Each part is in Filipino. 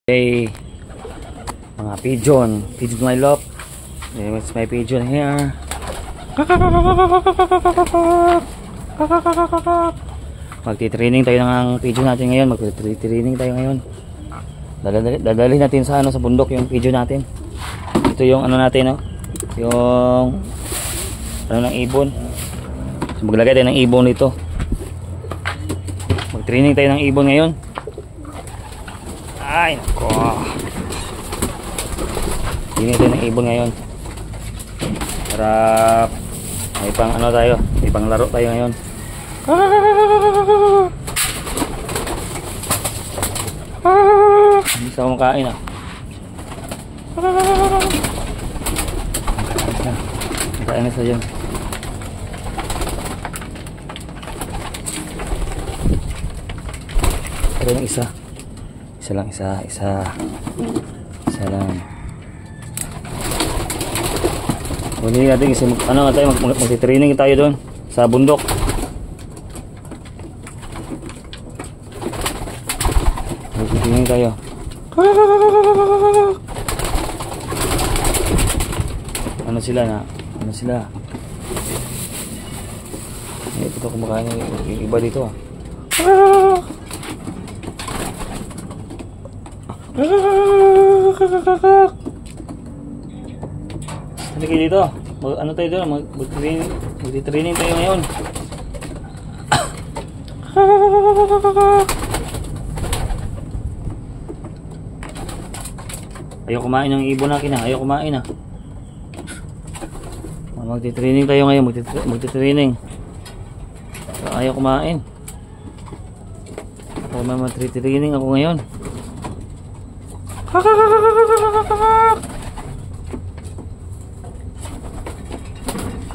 Hey, mga pigeon my love. It's my pigeon here. Magti-training tayo ng pigeon natin ngayon. Magti-training tayo ngayon. Dadalhin natin sa sa bundok yung pigeon natin. Ito yung natin, no? Yung ng ibon. So, maglagay tayo ng ibon dito. Mag-training tayo ng ibon ngayon. Ay, nako. Training tayo ng ibon ngayon. Para may pang tayo, may pang laro tayo ngayon. Hindi sa kumakain Kain na sa dyan. Pero yung isa lang. Huli natin kasi magti-training tayo doon sa bundok. Magti-training tayo. Ano sila? Ito kumakain yung iba dito Halika dito. Tayo doon? Magti-training tayo ngayon. Ayaw kumain ng ibon natin Ayaw kumain Magti-training tayo ngayon. Magti-training. Ayaw kumain. Ako mag-training ako ngayon.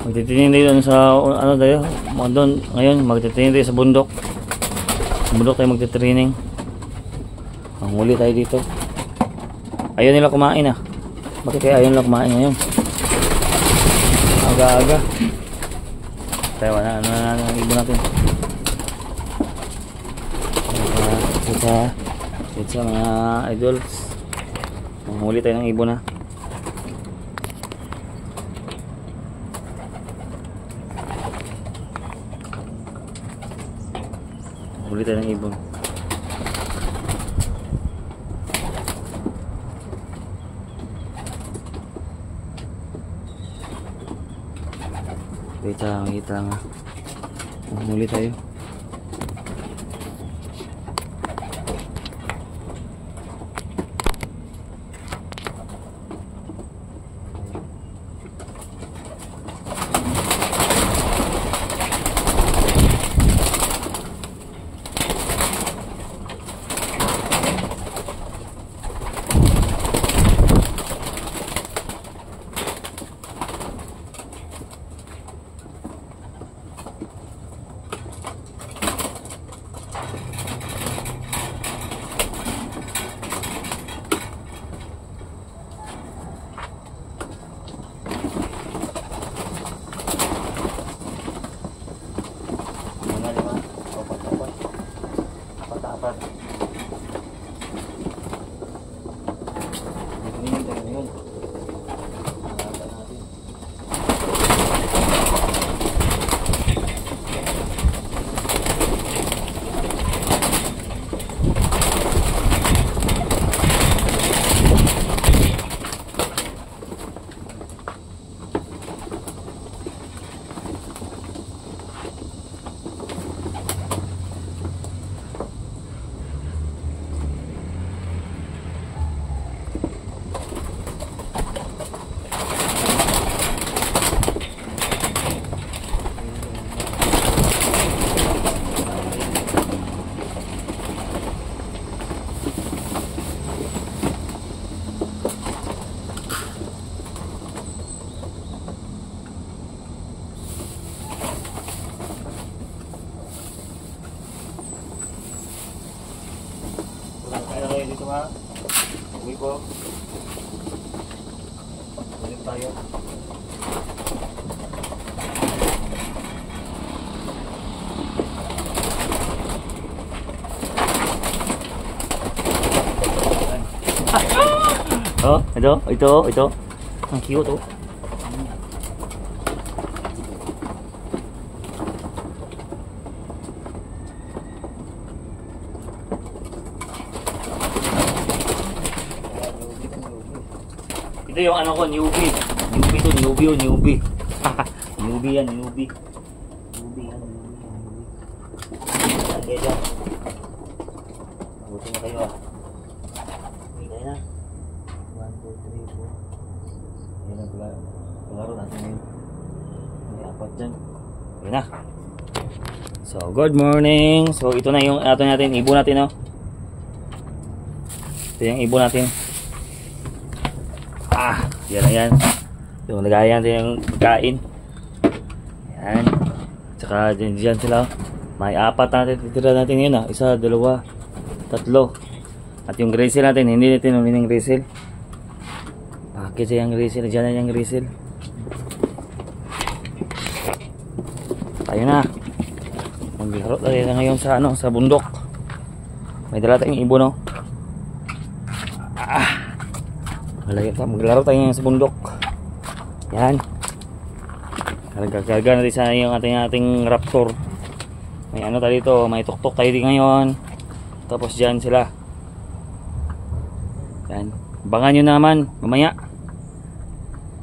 Magtitingin tayo sa tayo doon ngayon. Magtitingin tayo sa bundok. Sa bundok tayo magtitraining. Manghuli tayo dito. Ayaw nila kumain Bakit kaya ayaw nila kumain ngayon? Aga-aga. Tayo na ang ibon natin. Sa mga idols. Manghuli tayo ng ibon Huli tayo ng ibon. Wait lang Huli tayo. Dito uwi ko. Ulit tayo. Oh, ito. Ang cute oh. Ito yung ano ko, newbie. Newbie. Newbie yan. Newbie yan. Lagay dyan. Mabuti na kayo ah. Lagay na. 1, 2, 3, 4. Ayan ang palaro natin ngayon. May apat dyan. Ayan na. So, good morning. So, ito na yung natin, ibon natin oh. Ito yung ibon natin. Yan. Yung lagayan natin yung pagkain. Yan. Tsaka dyan sila. May apat natin titira natin yun ah. 1, 2, 3. At yung grizzle natin, hindi natin ulit ng grizzle. Bakit siya yung grizzle? Dyan na yung grizzle. Tayo na. Maglaro tayo na ngayon sa sa bundok. May dala tayong ibon no. Maglaro tayo ngayon sa bundok. Yan. Karga natin sa yung ating raptor. May ano tayo dito, may tuktok tayo din ngayon. Tapos dyan sila. Yan. Abangan nyo naman mamaya.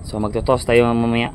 So magtotos tayo mamaya.